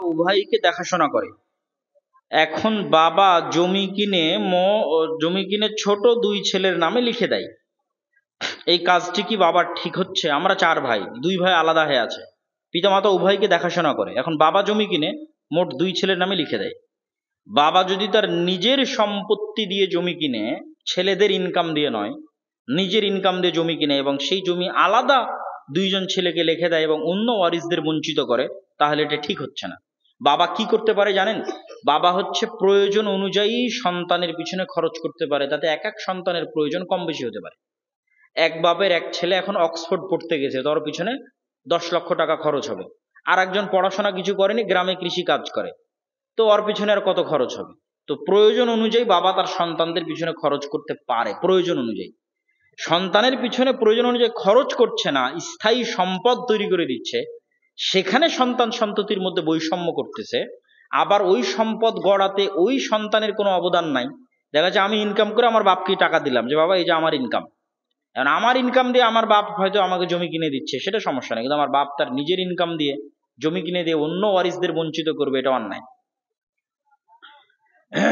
উভয়কে দেখাশোনা করে। এখন বাবা জমি কিনে ছোট দুই ছেলের নামে লিখে দেয়। এই কাজটি কি বাবার ঠিক হচ্ছে? আমরা 4 ভাই, 2 ভাই আলাদা হয়ে আছে, পিতামাতা উভয়কে দেখাশোনা করে। এখন বাবা জমি কিনে মোট 2 ছেলের নামে লিখে দেয়। বাবা যদি তার নিজের সম্পত্তি দিয়ে জমি কিনে, ছেলেদের ইনকাম দিয়ে নয়, নিজের ইনকাম দিয়ে জমি কিনে এবং সেই জমি আলাদা 2জন ছেলেকে লিখে দেয় এবং অন্য ওয়ারিসদের বঞ্চিত করে, তাহলে এটা ঠিক হচ্ছে না। বাবা কি করতে পারে জানেন? বাবা হচ্ছে প্রয়োজন অনুযায়ী সন্তানের পিছনে খরচ করতে পারে, তাতে এক এক সন্তানের প্রয়োজন কম বেশি হতে পারে। এক বাপের এক ছেলে এখন অক্সফোর্ড পড়তে গেছে, তার পিছনে 10 লক্ষ টাকা খরচ হবে। আর একজন পড়াশোনা কিছু করেনি, গ্রামে কৃষি কাজ করে, তো ওর পিছনে আর কত খরচ হবে? তো প্রয়োজন অনুযায়ী বাবা তার সন্তানদের পিছনে খরচ করতে পারে, প্রয়োজন অনুযায়ী। সন্তানের পিছনে প্রয়োজন অনুযায়ী খরচ করছে না, স্থায়ী সম্পদ তৈরি করে দিচ্ছে, সেখানে সন্তান সন্ততির মধ্যে বৈষম্য করতেছে। আবার ওই সম্পদ গড়াতে ওই সন্তানের কোনো অবদান নাই। দেখা যাচ্ছে আমি ইনকাম করে আমার বাপকে টাকা দিলাম, যে বাবা এই যে আমার ইনকাম। এখন আমার ইনকাম দিয়ে আমার বাপ হয়তো আমাকে জমি কিনে দিচ্ছে, সেটা সমস্যা নেই, কিন্তু আমার বাপ তার নিজের ইনকাম দিয়ে জমি কিনে দিয়ে অন্য ওয়ারিসদের বঞ্চিত করবে, এটা অন্যায়।